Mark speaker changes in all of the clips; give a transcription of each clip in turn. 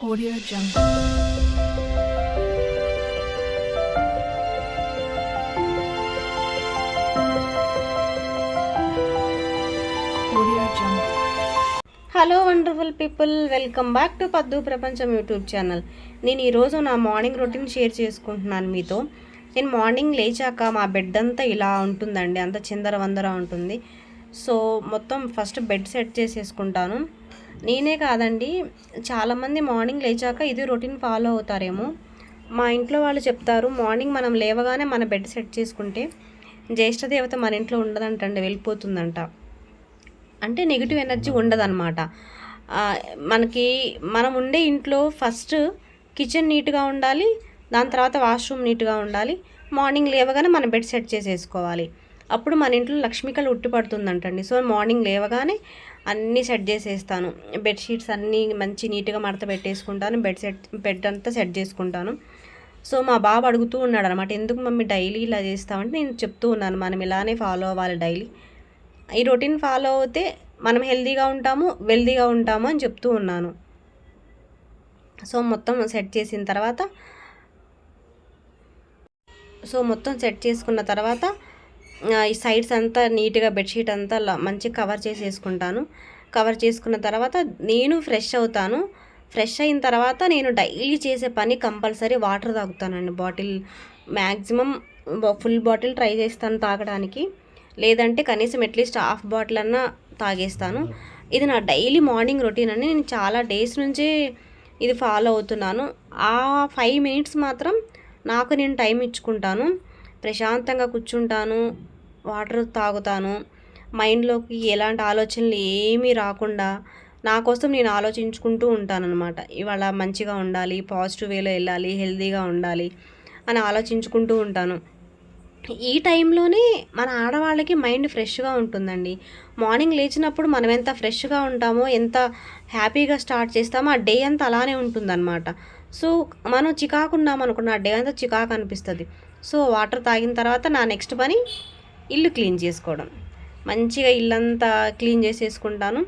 Speaker 1: Audio Jungle. Audio Jungle.
Speaker 2: Hello wonderful people, welcome back to పద్దు ప్రపంచం YouTube channel. నేను ఈరోజు నా మార్నింగ్ రొటీన్ షేర్ చేసుకుంటున్నాను మీతో. నేను మార్నింగ్ లేచాక మా బెడ్ అంతా ఇలా ఉంటుందండి, అంత చిందరవందర ఉంటుంది. సో మొత్తం ఫస్ట్ బెడ్ సెట్ చేసేసుకుంటాను. నేనే కాదండి, చాలామంది మార్నింగ్ లేచాక ఇది రొటీన్ ఫాలో అవుతారేమో. మా ఇంట్లో వాళ్ళు చెప్తారు, మార్నింగ్ మనం లేవగానే మన బెడ్ సెట్ చేసుకుంటే జ్యేష్ఠదేవత మన ఇంట్లో ఉండదంటండి, వెళ్ళిపోతుందంట. అంటే నెగిటివ్ ఎనర్జీ ఉండదన్నమాట. మనం ఉండే ఇంట్లో ఫస్ట్ కిచెన్ నీట్గా ఉండాలి, దాని తర్వాత వాష్రూమ్ నీట్గా ఉండాలి. మార్నింగ్ లేవగానే మన బెడ్ సెట్ చేసేసుకోవాలి. అప్పుడు మన ఇంట్లో లక్ష్మికలు ఉట్టి పడుతుందంటండి. సో మార్నింగ్ లేవగానే అన్నీ సెట్ చేసేస్తాను. బెడ్షీట్స్ అన్నీ మంచి నీట్గా మడత పెట్టేసుకుంటాను. బెడ్ అంతా సెట్ చేసుకుంటాను. సో మా బాబు అడుగుతూ ఉన్నాడు అనమాట, ఎందుకు మమ్మీ డైలీ ఇలా చేస్తామంటే నేను చెప్తూ ఉన్నాను, మనం ఇలానే ఫాలో అవ్వాలి డైలీ. ఈ రొటీన్ ఫాలో అవుతే మనం హెల్తీగా ఉంటాము, వెల్తీగా ఉంటాము అని చెప్తూ ఉన్నాను. సో మొత్తం సెట్ చేసుకున్న తర్వాత ఈ సైడ్స్ అంతా నీట్గా బెడ్షీట్ అంతా మంచిగా కవర్ చేసేసుకుంటాను. కవర్ చేసుకున్న తర్వాత నేను ఫ్రెష్ అవుతాను. ఫ్రెష్ అయిన తర్వాత నేను డైలీ చేసే పని కంపల్సరీ వాటర్ తాగుతానండి. Bottle maximum full bottle try చేస్తాను తాగడానికి, లేదంటే కనీసం అట్లీస్ట్ హాఫ్ బాటిల్ అన్నా తాగేస్తాను. ఇది నా డైలీ మార్నింగ్ రొటీన్ అని నేను చాలా డేస్ నుంచి ఇది ఫాలో అవుతున్నాను. ఆ 5 మినిట్స్ మాత్రం నాకు నేను టైం ఇచ్చుకుంటాను. ప్రశాంతంగా కూర్చుంటాను, వాటర్ తాగుతాను. మైండ్లోకి ఎలాంటి ఆలోచనలు ఏమీ రాకుండా నా కోసం నేను ఆలోచించుకుంటూ ఉంటానన్నమాట. ఇవాళ మంచిగా ఉండాలి, పాజిటివ్ వేలో వెళ్ళాలి, హెల్తీగా ఉండాలి అని ఆలోచించుకుంటూ ఉంటాను. ఈ టైంలోనే మన ఆడవాళ్ళకి మైండ్ ఫ్రెష్గా ఉంటుందండి. మార్నింగ్ లేచినప్పుడు మనం ఎంత ఫ్రెష్గా ఉంటామో, ఎంత హ్యాపీగా స్టార్ట్ చేస్తామో ఆ డే అంతా అలానే ఉంటుందన్నమాట. సో మనం చికాకు ఉన్నామనుకున్న ఆ డే అంతా చికాకు అనిపిస్తుంది. సో వాటర్ తాగిన తర్వాత నా నెక్స్ట్ పని ఇల్లు క్లీన్ చేసుకోవడం. మంచిగా ఇల్లంతా క్లీన్ చేసేసుకుంటాను.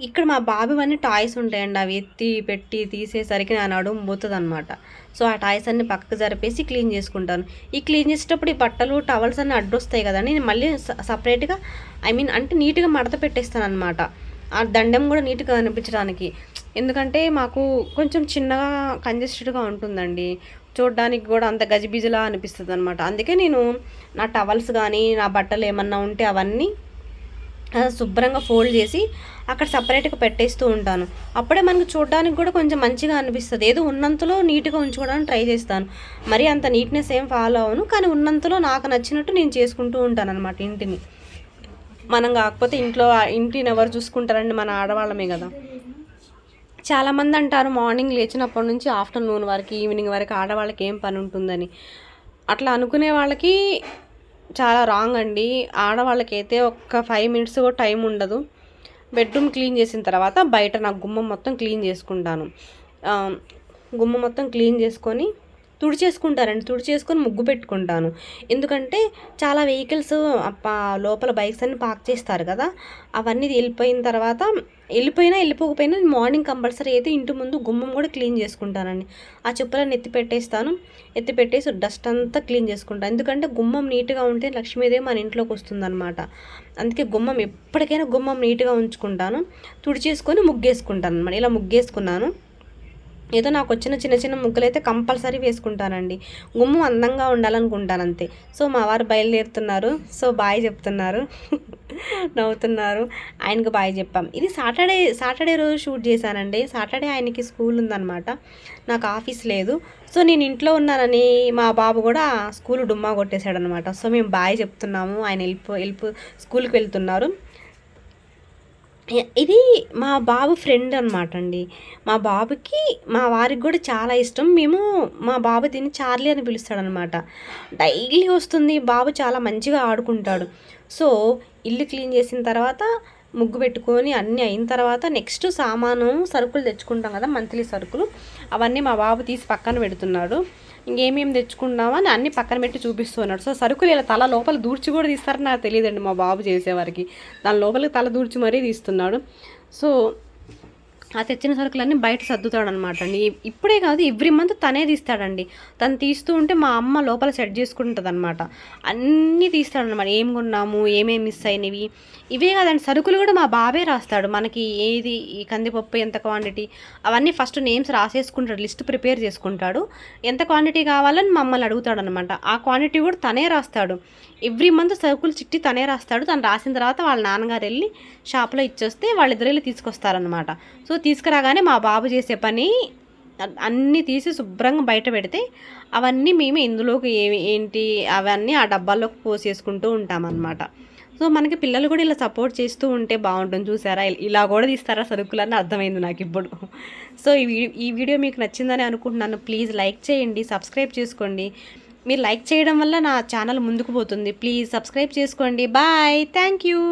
Speaker 2: ఇక్కడ మా బాబువన్నీ టాయ్స్ ఉంటాయండి, అవి ఎత్తి పెట్టి తీసేసరికి నా నడుము పోతుంది అనమాట. సో ఆ టాయ్స్ అన్ని పక్కకు జరిపేసి క్లీన్ చేసుకుంటాను. ఈ క్లీన్ చేసేటప్పుడు ఈ బట్టలు టవల్స్ అన్నీ అడ్డొస్తాయి కదండి, నేను మళ్ళీ సపరేట్గా అంటే నీట్గా మడత పెట్టేస్తాను అనమాట. ఆ దండం కూడా నీట్గా అనిపించడానికి. ఎందుకంటే మాకు కొంచెం చిన్నగా కంజెస్టెడ్గా ఉంటుందండి, చూడడానికి కూడా అంత గజిబిజిలా అనిపిస్తుంది అనమాట. అందుకే నేను నా టవల్స్ కానీ నా బట్టలు ఏమన్నా ఉంటే అవన్నీ శుభ్రంగా ఫోల్డ్ చేసి అక్కడ సపరేట్గా పెట్టేస్తూ ఉంటాను. అప్పుడే మనకు చూడడానికి కూడా కొంచెం మంచిగా అనిపిస్తుంది. ఏదో ఉన్నంతలో నీట్గా ఉంచుకోవడానికి ట్రై చేస్తాను. మరి అంత నీట్నెస్ ఏం ఫాలో అవను, కానీ ఉన్నంతలో నాకు నచ్చినట్టు నేను చేసుకుంటూ ఉంటాను అనమాట ఇంటిని. మనం కాకపోతే ఇంటిని ఎవరు చూసుకుంటారండి, మన ఆడవాళ్ళమే కదా. చాలామంది అంటారు మార్నింగ్ లేచినప్పటి నుంచి ఆఫ్టర్నూన్ వరకు ఈవినింగ్ వరకు ఆడవాళ్ళకి ఏం పని ఉంటుందని. అట్లా అనుకునే వాళ్ళకి చాలా రాంగ్ అండి. ఆడవాళ్ళకైతే ఒక్క 5 మినిట్స్ కూడా టైం ఉండదు. బెడ్రూమ్ క్లీన్ చేసిన తర్వాత బయట నాకు గుమ్మం మొత్తం క్లీన్ చేసుకుంటాను. గుమ్మం మొత్తం క్లీన్ చేసుకొని తుడిచేసుకొని ముగ్గు పెట్టుకుంటాను. ఎందుకంటే చాలా వెహికల్స్ లోపల బైక్స్ అన్ని పార్క్ చేస్తారు కదా, అవన్నీ వెళ్ళిపోకపోయినా మార్నింగ్ కంపల్సరీ అయితే ఇంటి ముందు గుమ్మం కూడా క్లీన్ చేసుకుంటానండి. ఆ చెప్పులను ఎత్తిపెట్టేసి డస్ట్ అంతా క్లీన్ చేసుకుంటాను. ఎందుకంటే గుమ్మం నీట్గా ఉంటే లక్ష్మీదేవి మన ఇంట్లోకి వస్తుందన్నమాట. అందుకే ఎప్పటికైనా గుమ్మం నీట్గా ఉంచుకుంటాను. తుడిచేసుకొని ముగ్గేసుకుంటాను అనమాట. ఇలా ముగ్గేసుకున్నాను. ఏదో నాకు వచ్చిన చిన్న చిన్న ముగ్గులు అయితే కంపల్సరీ వేసుకుంటానండి. గుమ్మం అందంగా ఉండాలనుకుంటాను అంతే. సో మా వారు బయలుదేరుతున్నారు, సో బాయ్ చెప్తున్నారు. నవ్వుతున్నారు. ఆయనకు బాయ్ చెప్పాం. ఇది సాటర్డే రోజు షూట్ చేశానండి. సాటర్డే ఆయనకి స్కూల్ ఉందన్నమాట, నాకు ఆఫీస్ లేదు. సో నేను ఇంట్లో ఉన్నానని మా బాబు కూడా స్కూల్ డుమ్మా కొట్టేశాడు అనమాట. సో మేము బాయ్ చెప్తున్నాము, ఆయన స్కూల్కి వెళ్తున్నారు. ఇది మా బాబు ఫ్రెండ్ అనమాట అండి. మా వారికి కూడా చాలా ఇష్టం. మా బాబు దీన్ని చార్లీ అని పిలుస్తాడనమాట. డైలీ వస్తుంది. బాబు చాలా మంచిగా ఆడుకుంటాడు. సో ఇల్లు క్లీన్ చేసిన తర్వాత ముగ్గు పెట్టుకొని అన్నీ అయిన తర్వాత నెక్స్ట్ సరుకులు తెచ్చుకుంటాం కదా, మంత్లీ సరుకులు, అవన్నీ మా బాబు తీసి పక్కన పెడుతున్నాడు. ఇంకేమేమి తెచ్చుకున్నామని అన్నీ పక్కన పెట్టి చూపిస్తున్నాడు. సో సరుకులు ఇలా తల లోపల దూర్చి కూడా తీస్తారని నాకు తెలియదండి మా బాబు చేసేవారికి. దాని లోపలికి తల దూర్చి మరీ తీస్తున్నాడు. సో ఆ తెచ్చిన సరుకులన్నీ బయట సర్దుతాడనమాట అండి. ఇప్పుడే కాదు ఎవ్రీ మంత్ తనే తీస్తాడండి. తను తీస్తూ ఉంటే మా అమ్మ లోపల సెట్ చేసుకుంటుందనమాట. అన్నీ తీస్తాడనమాట. ఏం కొన్నాము, ఏమేమి మిస్ అయినవి. ఇవే కాదండి, సరుకులు కూడా మా బాబే రాస్తాడు. మనకి ఏది ఈ కందిపప్పు ఎంత క్వాంటిటీ అవన్నీ ఫస్ట్ నేమ్స్ రాసేసుకుంటాడు. లిస్ట్ ప్రిపేర్ చేసుకుంటాడు. ఎంత క్వాంటిటీ కావాలని మమ్మల్ని అడుగుతాడనమాట. ఆ క్వాంటిటీ కూడా తనే రాస్తాడు. ఎవ్రీ మంత్ సరుకులు చిట్టి తనే రాస్తాడు. తను రాసిన తర్వాత వాళ్ళ నాన్నగారు వెళ్ళి షాప్లో ఇచ్చొస్తే వాళ్ళిద్దరు వెళ్ళి తీసుకొస్తారనమాట. సో తీసుకురాగానే మా బాబు చేసే పని అన్నీ తీసి శుభ్రంగా బయట పెడితే అవన్నీ మేము ఇందులోకి ఏంటి అవన్నీ ఆ డబ్బాల్లోకి పోసేసుకుంటూ ఉంటామన్నమాట. సో మనకి పిల్లలు కూడా ఇలా సపోర్ట్ చేస్తూ ఉంటే బాగుంటుంది. చూసారా, ఇలా కూడా తీస్తారా సరుకులని అర్థమైంది నాకు ఇప్పుడు. సో ఈ వీడియో మీకు నచ్చిందని అనుకుంటున్నాను. ప్లీజ్ లైక్ చేయండి, సబ్స్క్రైబ్ చేసుకోండి. మీరు లైక్ చేయడం వల్ల నా ఛానల్ ముందుకు పోతుంది. ప్లీజ్ సబ్స్క్రైబ్ చేసుకోండి. Bye, thank you.